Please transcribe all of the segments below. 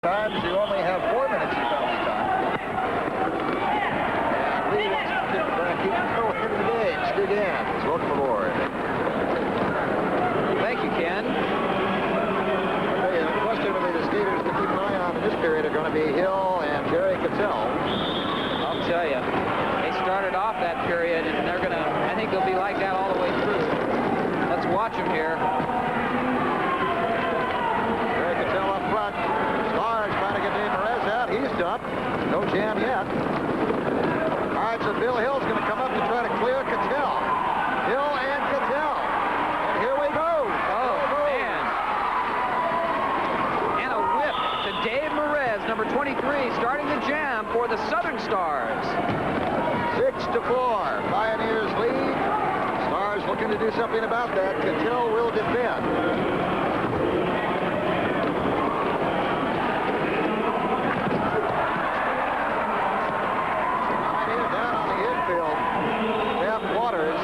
times. You only have 4 minutes of penalty time. And Lee wants to keep control in the game. Stu Gann is voting for board. Thank you, Ken. Okay, the question really the skaters to keep an eye on in this period are going to be Hill and Jerry Cattell. I'll tell you, they started off that period, and they're going to, I think they'll be like that all the way through. Let's watch them here. Jerry Cattell up front. Stars trying to get Dave Marez out. He's dumped. No jam yet. All right, so Bill Hill's going to come up to try to clear Cattell. Hill and Cattell. And here we go. Oh, man. And a whip to Dave Marez, number 23, starting the jam for the Southern Stars. 6-4. Pioneers lead. Stars looking to do something about that. Cattell will defend. Down on the infield. Taft Waters.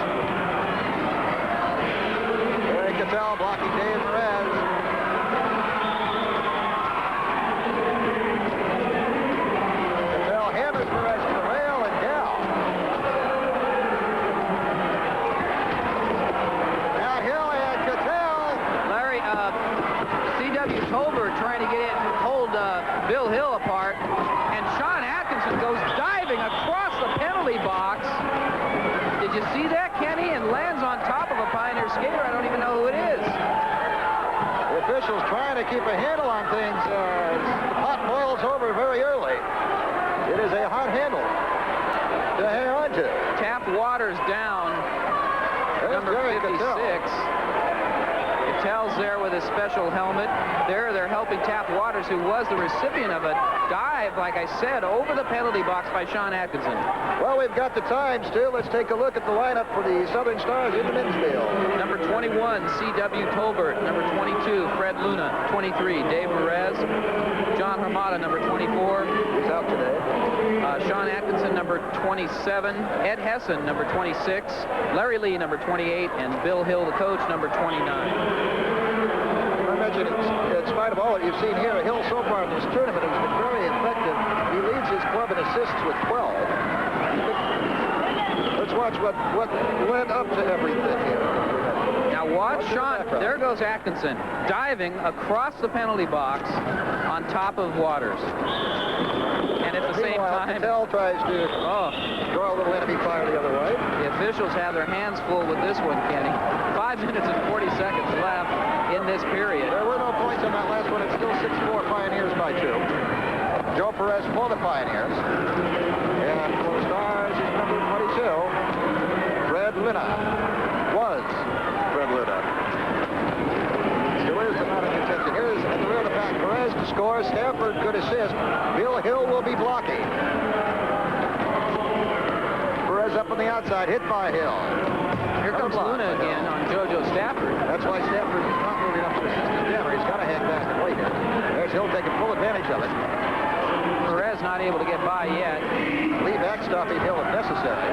Erich Cattell blocking Dave Perez. Cattell hammers Perez to the rail and down. Now Hill and Cattell. Larry, C.W. Tolbert trying to get in, hold Bill Hill apart, and Sean Atkinson goes diving across the penalty box. Did you see that, Kenny? And lands on top of a Pioneer skater. I don't even know who it is. The officials trying to keep a handle on things. The pot boils over very early. It is a hot handle to hang on to. Taft Waters down. There's Number Jerry 56. Cattell. Cattell's there with his special helmet. They're helping Taft Waters, who was the recipient of a dive, like I said, over the penalty box by Sean Atkinson. Well, we've got the time still. Let's take a look at the lineup for the Southern Stars in the men's field. Number 21, C.W. Tolbert. Number 22, Fred Luna. 23, Dave Marez. John Hamada, number 24. He's out today. Sean Atkinson, number 27. Ed Hesson, number 26. Larry Lee, number 28. And Bill Hill, the coach, number 29. I mentioned, in spite of all that you've seen here, Hill so far in this tournament has been very effective. He leads his club in assists with 12. Let's watch what led up to everything here. Now watch Sean. There goes Atkinson diving across the penalty box on top of Waters. And at the same time, Cattell tries to draw a little enemy fire the other way. The officials have their hands full with this one, Kenny. 5 minutes and 40 seconds left in this period. There were no points on that last one. It's still 6-4 Pioneers by 2. Joe Perez for the Pioneers. And for the Stars is number 22, Fred Luna. Was Fred Luna. Still is the amount of contention. Here's at the rear of the pack. Perez to score. Stanford could assist. Bill Hill will be blocking. Perez up on the outside, hit by Hill. Here comes Luna again on JoJo Stafford. That's why Stafford is not moving up to assist his jammer. He's got to hang back and wait here. There's Hill taking full advantage of it. Perez not able to get by yet. Lee backstopping Hill if necessary.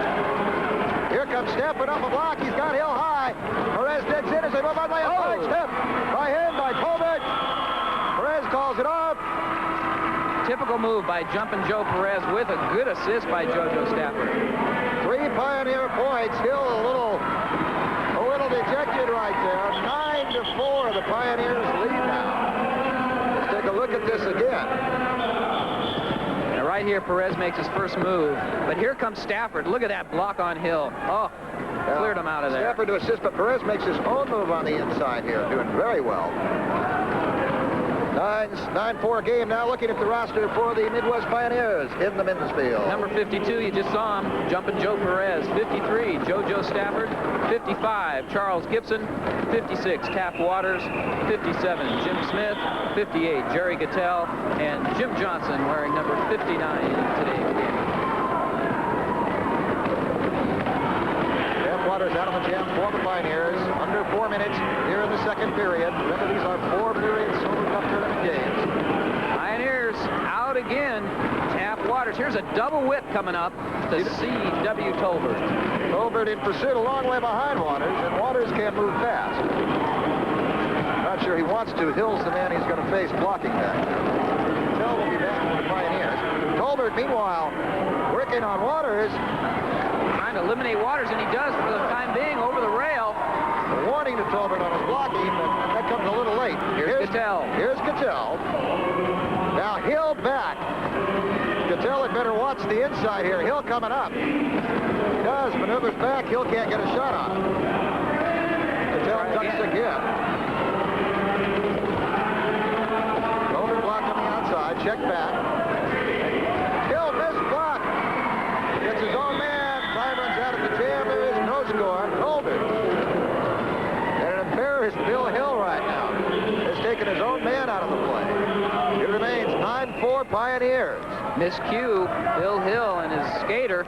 Here comes Stafford up a block. He's got Hill high. Perez digs in as they move on by a side step. By him, by Tolbert. Perez calls it off. Typical move by jumping Joe Perez with a good assist by JoJo Stafford. 3 Pioneer points. Hill a little dejected right there. 9-4. The Pioneers lead now. Let's take a look at this again. Now right here, Perez makes his first move. But here comes Stafford. Look at that block on Hill. Oh, cleared him out of there. Stafford to assist, but Perez makes his own move on the inside here. Doing very well. 9-4 game now. Looking at the roster for the Midwest Pioneers in the men's field. Number 52, you just saw him, jumping Joe Perez. 53, JoJo Stafford. 55, Charles Gipson. 56, Taft Waters. 57, Jim Smith. 58, Jerry Cattell. And Jim Johnson wearing number 59 in today's game. Taft Waters out of the jam for the Pioneers. Under 4 minutes here in the second period. Remember, these are 4 periods Silver Cup tournament games. Pioneers out again. Taft Waters. Here's a double whip coming up to C.W. Tolbert. Tolbert in pursuit a long way behind Waters, and Waters can't move fast. Not sure he wants to. Hill's the man he's going to face blocking that. Meanwhile, working on Waters. Trying to eliminate Waters, and he does for the time being over the rail. A warning to Tolbert on his blocking, but that comes a little late. Here's Cattell. Here's Cattell. Now Hill back. Cattell had better watch the inside here. Hill coming up. He does, maneuvers back. Hill can't get a shot on him. Cattell ducks again. Tolbert blocked on the outside. Check back. Hill missed block. Gets his own man. Time runs out at the jam. There is no score. Tolbert. And an embarrassed Bill Hill right now. Has taken his own man out of the play. It remains 9-4 Pioneers. Miscue, Bill Hill and his skater,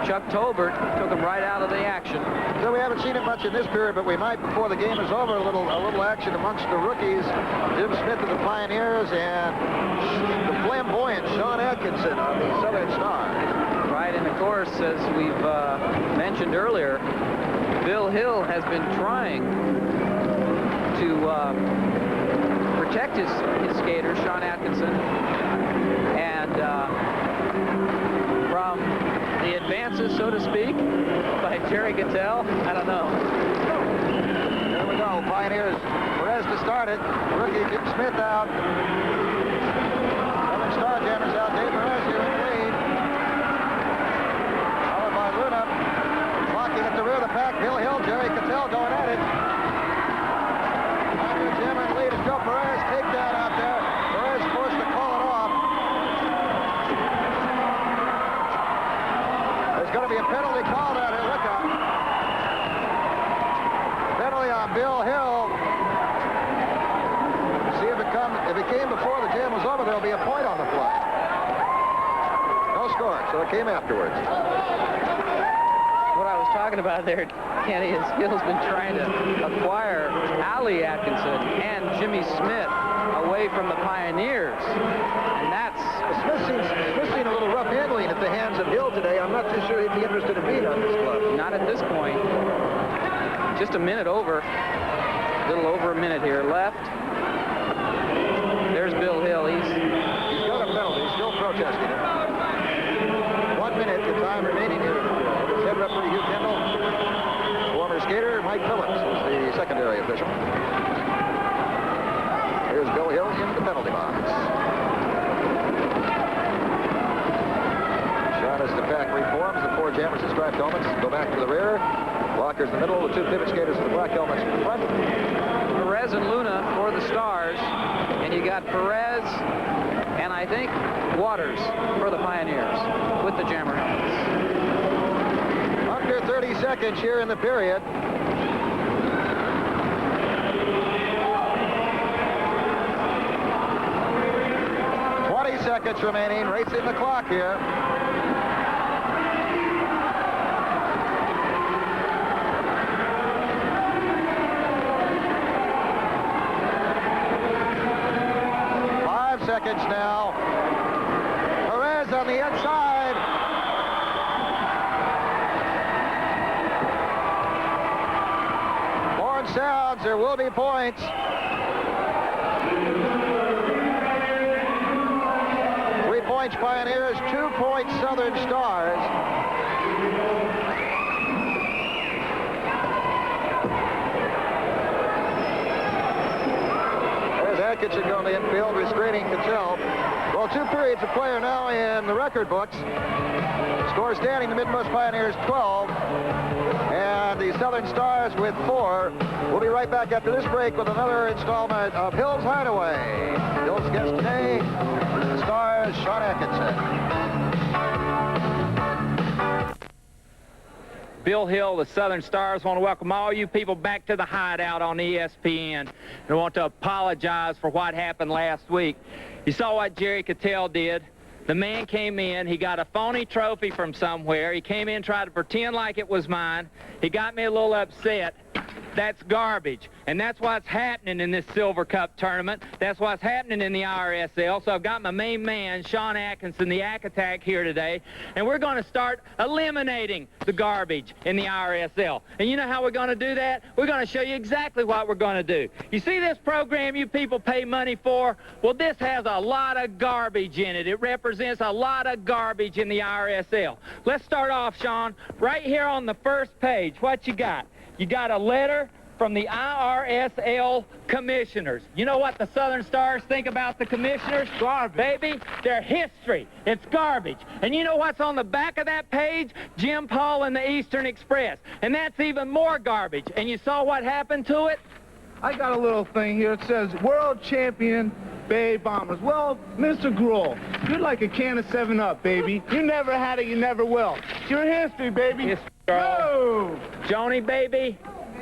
Chuck Tolbert, took him right out of the action. So we haven't seen it much in this period, but we might before the game is over. A little action amongst the rookies. Jim Smith of the Pioneers and the flamboyant Sean Atkinson of the Southern Stars. Right, and of course, as we've mentioned earlier, Bill Hill has been trying to protect his skater, Sean Atkinson, and from the advances, so to speak, by Jerry Cattell, I don't know. There we go, Pioneers. Perez to start it. Rookie Jim Smith out. Southern Starjammers out. Dave Perez here in the lead. Followed by Luna. Blocking at the rear of the pack. Bill Hill, Jerry Cattell going at it. Pioneer jammer in the lead is Joe Perez. Takedown out there. Perez forced to call it off. There's going to be a penalty called out here. Look out. Penalty on Bill Hill. See if it comes. If it came before the jam was over, there'll be a point on the play. No score, so it came afterwards. What I was talking about there, Kenny, is Hill's been trying to acquire Ali Atkinson and Jimmy Smith away from the Pioneers. And that's... Smith seen a little rough handling at the hands of Hill today. I'm not too sure he'd be interested in being on this club. Not at this point. Just a minute over. A little over a minute here left. There's Bill Hill. He's got a penalty. He's still protesting it. 1 minute, the time remaining here. Head referee Hugh Kendall. Former skater Mike Phillips is the secondary official. Here's Bill Hill in the penalty box. Shot as the pack reforms. The four jammers in striped helmets go back to the rear. Blockers in the middle. The two pivot skaters in the black helmets in the front. Perez and Luna for the Stars. And you got Perez and I think Waters for the Pioneers with the jammer helmets. Under 30 seconds here in the period. Seconds remaining, racing the clock here. Five seconds now. Perez on the inside. Horn sounds, there will be points. Points Pioneers, 2 points Southern Stars. There's Atkinson going to the infield, restraining Cattell. Well, 2 periods of play are now in the record books. Score standing, the Midwest Pioneers 12, and the Southern Stars with 4. We'll be right back after this break with another installment of Hill's Hideaway. Hill's guest today, the Stars, Sean Atkinson. Bill Hill, the Southern Stars, want to welcome all you people back to the Hideout on ESPN. And want to apologize for what happened last week. You saw what Jerry Cattell did. The man came in, he got a phony trophy from somewhere. He came in, tried to pretend like it was mine. He got me a little upset. that's garbage. And that's what's happening in this Silver Cup tournament. That's what's happening in the IRSL. So I've got my main man, Sean Atkinson, the Ack Attack, here today. And we're going to start eliminating the garbage in the IRSL. And you know how we're going to do that? We're going to show you exactly what we're going to do. You see this program you people pay money for? Well, this has a lot of garbage in it. It represents a lot of garbage in the IRSL. Let's start off, Sean, right here on the first page. What you got? You got a letter from the IRSL commissioners. You know what the Southern Stars think about the commissioners? Garbage. Baby, they're history. It's garbage. And you know what's on the back of that page? Jim Paul and the Eastern Express. And that's even more garbage. And you saw what happened to it? I got a little thing here. It says, World Champion Bay Bombers. Well, Mr. Gruhl, you're like a can of 7-Up, baby. You never had it, you never will. It's your history, baby. History. Go! Joni, baby,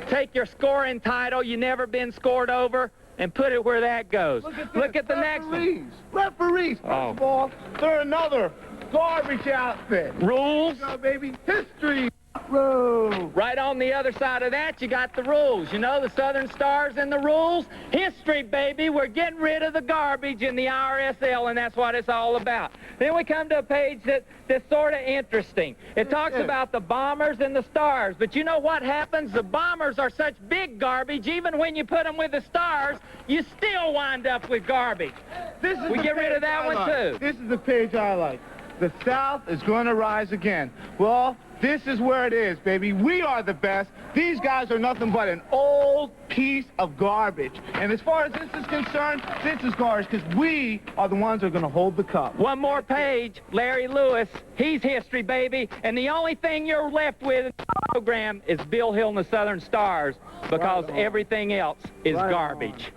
take your scoring title, you never been scored over, and put it where that goes. Look at the next one. Referees. First of all, they're another garbage outfit. Rules. Go, baby. History. Road. Right on the other side of that, you got the rules. You know, the Southern Stars and the rules. History, baby. We're getting rid of the garbage in the IRSL, and that's what it's all about. Then we come to a page that's sort of interesting. It talks about the Bombers and the Stars. But you know what happens? The Bombers are such big garbage, even when you put them with the Stars, you still wind up with garbage. We get rid of that one, too. This is the page I like. The South is going to rise again. Well, this is where it is, baby. We are the best. These guys are nothing but an old piece of garbage. And as far as this is concerned, this is garbage because we are the ones that are going to hold the cup. One more page, Larry Lewis. He's history, baby. And the only thing you're left with in the program is Bill Hill and the Southern Stars because everything else is garbage.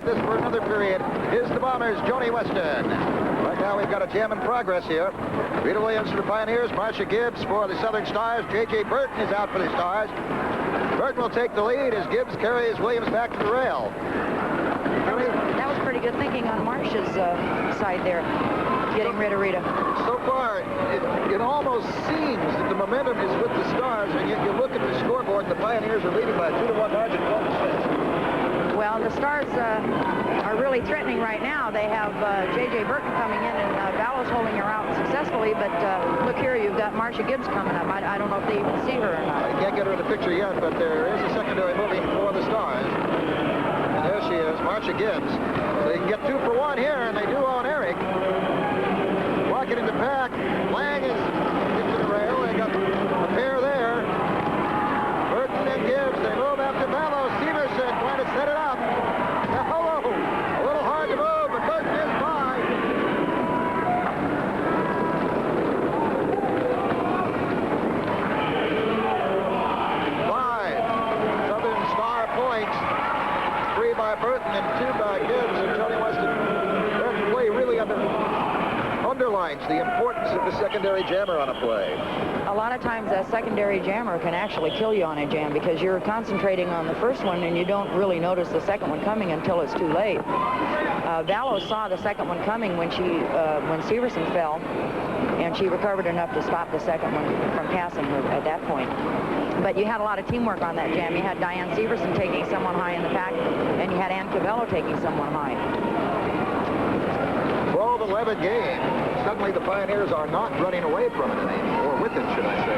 This for another period is the Bombers, Joan Weston. Right now we've got a jam in progress here. Rita Williams for the Pioneers, Marcia Gibbs for the Southern Stars. Jay Burton is out for the Stars. Burton will take the lead as Gibbs carries Williams back to the rail. That was pretty good thinking on Marcia's side there, getting rid of Rita. So far, it almost seems that the momentum is with the Stars, and yet you look at the scoreboard, and the Pioneers are leading by a 2-to-1 margin, 12-6. Well, the Stars are really threatening right now. They have J.J. Burton coming in, and Vallow's holding her out successfully. But look here, you've got Marcia Gibbs coming up. I don't know if they even see her or not. I can't get her in the picture yet, but there is a secondary moving for the Stars. And there she is, Marcia Gibbs. So they can get 2 for 1 here, and they do on Erich. Walking in the pack, Lang is into the rail. They got a pair there. Burton and Gibbs, they move after Vallow. Syverson trying to set it up. Hello, a little hard to move, but Burton is by. Southern Star points. 3 by Burton and 2 by Gibbs, and Joan Weston. That play really underlines the importance of the secondary jammer on a play. A lot of times that secondary jammer can actually kill you on a jam because you're concentrating on the first one and you don't really notice the second one coming until it's too late. Vallow saw the second one coming when Syverson fell, and she recovered enough to stop the second one from passing her at that point. But you had a lot of teamwork on that jam. You had Diane Syverson taking someone high in the pack, and you had Calvello taking someone high. 12-11 game. Suddenly the Pioneers are not running away from it anymore, or with it, should I say.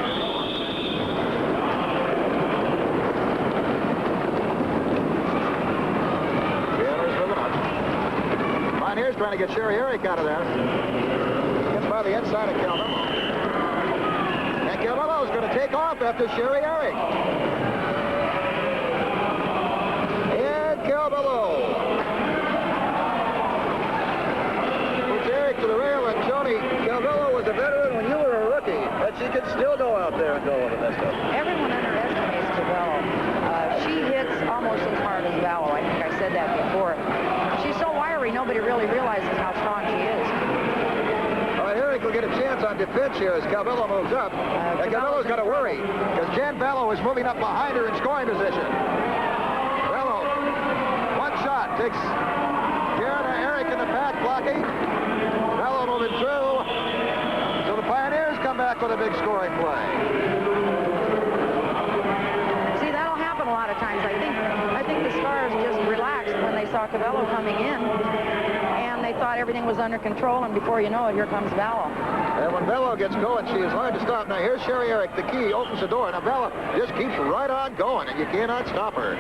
Jammers moving up. Pioneers trying to get Sherry Erich out of there. Gets by the inside of Calvello. And Calvello is going to take off after Sherry Erich. And Calvello. To the rail, and Johnny Calvello was a veteran when you were a rookie, but she could still go out there and go with the best of them. Everyone underestimates Ciavello. She hits almost as hard as Vallow. I think I said that before. She's so wiry, nobody really realizes how strong she is. All right, Erich will get a chance on defense here as Calvello moves up. And Calvello's got to worry, because Jan Vallow is moving up behind her in scoring position. Vallow, one shot, takes Karen Erich in the pack blocking. Vallow moving through. So the Pioneers come back with a big scoring play. See, that'll happen happen a lot of times. I think the stars just relaxed when they saw Cattell coming in, and they thought everything was under control, and before you know it, here comes Vallow. And when Vallow gets going, she is hard to stop. Now here's Sherry Erich, the key, opens the door. Now Vallow just keeps right on going, and you cannot stop her.